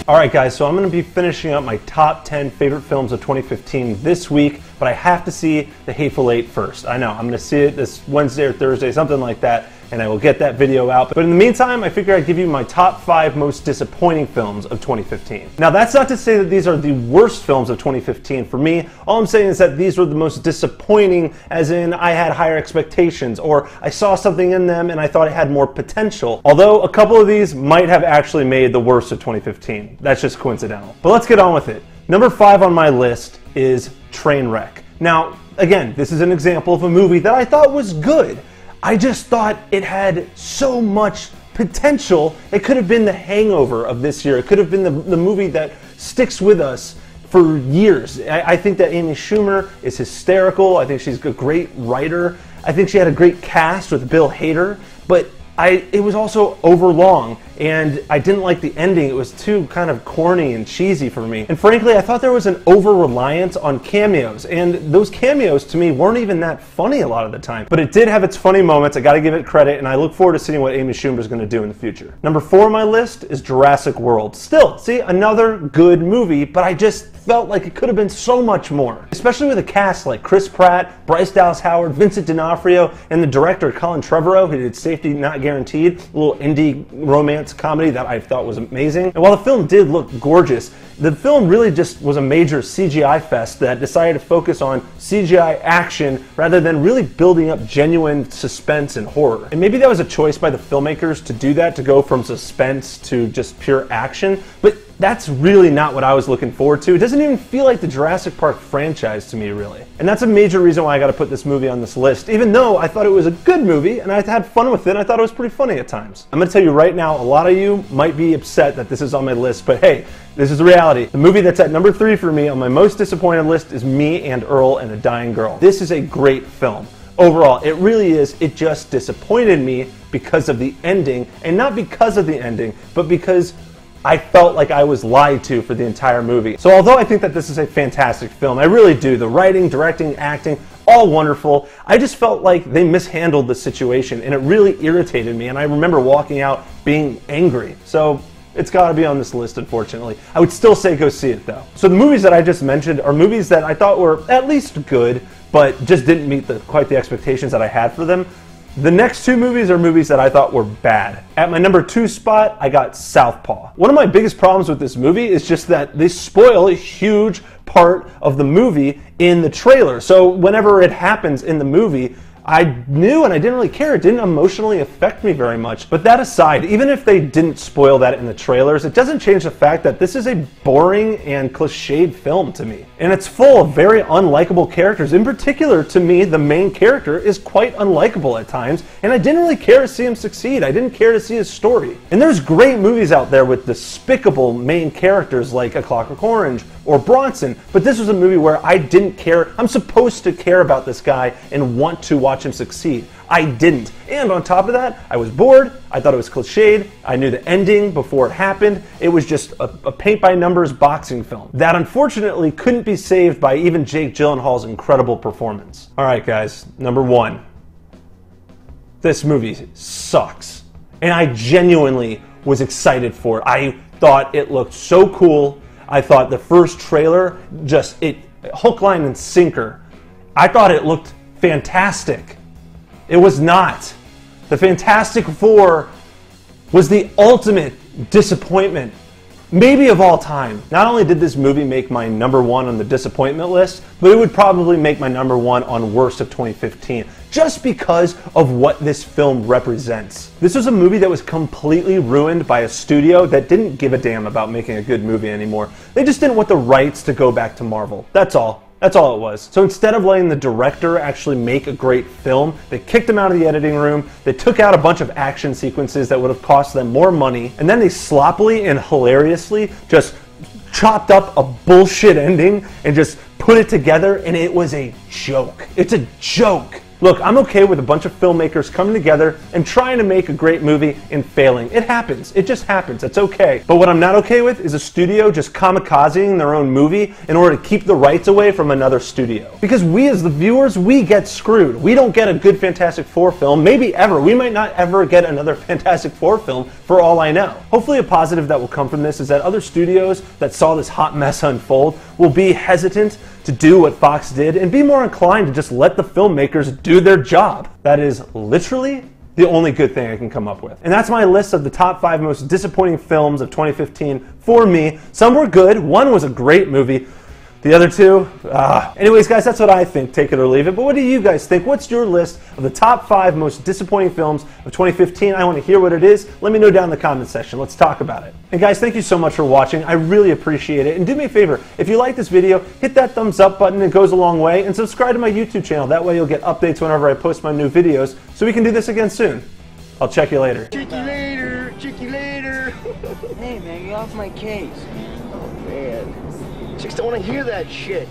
Alright guys, so I'm going to be finishing up my top 10 favorite films of 2015 this week, but I have to see The Hateful Eight first. I know, I'm going to see it this Wednesday or Thursday, something like that, and I will get that video out. But in the meantime, I figure I'd give you my top 5 most disappointing films of 2015. Now that's not to say that these are the worst films of 2015 for me. All I'm saying is that these were the most disappointing, as in I had higher expectations, or I saw something in them and I thought it had more potential. Although a couple of these might have actually made the worst of 2015. That's just coincidental. But let's get on with it. Number 5 on my list is Trainwreck. Now, again, this is an example of a movie that I thought was good. I just thought it had so much potential. It could have been the Hangover of this year. It could have been the movie that sticks with us for years. I think that Amy Schumer is hysterical. I think she's a great writer. I think she had a great cast with Bill Hader, but it was also overlong, and I didn't like the ending. It was too kind of corny and cheesy for me. And frankly, I thought there was an over-reliance on cameos, and those cameos to me weren't even that funny a lot of the time. But it did have its funny moments. I gotta give it credit, and I look forward to seeing what Amy Schumer is gonna do in the future. Number 4 on my list is Jurassic World. Still, see, another good movie, but I just felt like it could have been so much more. Especially with a cast like Chris Pratt, Bryce Dallas Howard, Vincent D'Onofrio, and the director Colin Trevorrow, who did Safety Not Guaranteed, a little indie romance comedy that I thought was amazing. And while the film did look gorgeous, the film really just was a major CGI fest that decided to focus on CGI action rather than really building up genuine suspense and horror. And maybe that was a choice by the filmmakers to do that, to go from suspense to just pure action, but that's really not what I was looking forward to. It doesn't even feel like the Jurassic Park franchise to me, really. And that's a major reason why I gotta put this movie on this list, even though I thought it was a good movie and I had fun with it. I thought it was pretty funny at times. I'm gonna tell you right now, a lot of you might be upset that this is on my list, but hey, this is the reality. The movie that's at number 3 for me on my most disappointed list is Me and Earl and a Dying Girl. This is a great film. Overall, it really is. It just disappointed me because of the ending, and not because of the ending, but because I felt like I was lied to for the entire movie. So although I think that this is a fantastic film, I really do. The writing, directing, acting, all wonderful. I just felt like they mishandled the situation and it really irritated me, and I remember walking out being angry. So it's got to be on this list, unfortunately. I would still say go see it though. So the movies that I just mentioned are movies that I thought were at least good, but just didn't meet quite the expectations that I had for them. The next 2 movies are movies that I thought were bad. At my number 2 spot, I got Southpaw. One of my biggest problems with this movie is just that they spoil a huge part of the movie in the trailer. So whenever it happens in the movie, I knew and I didn't really care. It didn't emotionally affect me very much. But that aside, even if they didn't spoil that in the trailers, it doesn't change the fact that this is a boring and cliched film to me. And it's full of very unlikable characters. In particular, to me, the main character is quite unlikable at times, and I didn't really care to see him succeed. I didn't care to see his story. And there's great movies out there with despicable main characters like A Clockwork Orange or Bronson, but this was a movie where I didn't care. I'm supposed to care about this guy and want to watch him succeed. I didn't. And on top of that, I was bored. I thought it was cliched. I knew the ending before it happened. It was just a paint-by-numbers boxing film that unfortunately couldn't be saved by even Jake Gyllenhaal's incredible performance. All right, guys, number 1. This movie sucks. And I genuinely was excited for it. I thought it looked so cool. I thought the first trailer, hook, line, and sinker. I thought it looked fantastic. It was not. The Fantastic Four was the ultimate disappointment, maybe of all time. Not only did this movie make my number 1 on the disappointment list, but it would probably make my number 1 on worst of 2015, just because of what this film represents. This was a movie that was completely ruined by a studio that didn't give a damn about making a good movie anymore. They just didn't want the rights to go back to Marvel. That's all. That's all it was. So instead of letting the director actually make a great film, they kicked him out of the editing room, they took out a bunch of action sequences that would have cost them more money, and then they sloppily and hilariously just chopped up a bullshit ending and just put it together, and it was a joke. It's a joke. Look, I'm okay with a bunch of filmmakers coming together and trying to make a great movie and failing. It happens. It just happens. It's okay. But what I'm not okay with is a studio just kamikazing their own movie in order to keep the rights away from another studio. Because we as the viewers, we get screwed. We don't get a good Fantastic Four film, maybe ever. We might not ever get another Fantastic Four film for all I know. Hopefully a positive that will come from this is that other studios that saw this hot mess unfold will be hesitant to do what Fox did and be more inclined to just let the filmmakers do their job. That is literally the only good thing I can come up with. And that's my list of the top 5 most disappointing films of 2015 for me. Some were good, one was a great movie. The other two, anyways guys, that's what I think, take it or leave it. But what do you guys think? What's your list of the top 5 most disappointing films of 2015? I want to hear what it is. Let me know down in the comment section. Let's talk about it. And guys, thank you so much for watching. I really appreciate it. And do me a favor, if you like this video, hit that thumbs up button. It goes a long way. And subscribe to my YouTube channel. That way you'll get updates whenever I post my new videos. So we can do this again soon. I'll check you later. Check you later. Check you later. Hey man, get off my case. Oh man. Chicks don't want to hear that shit.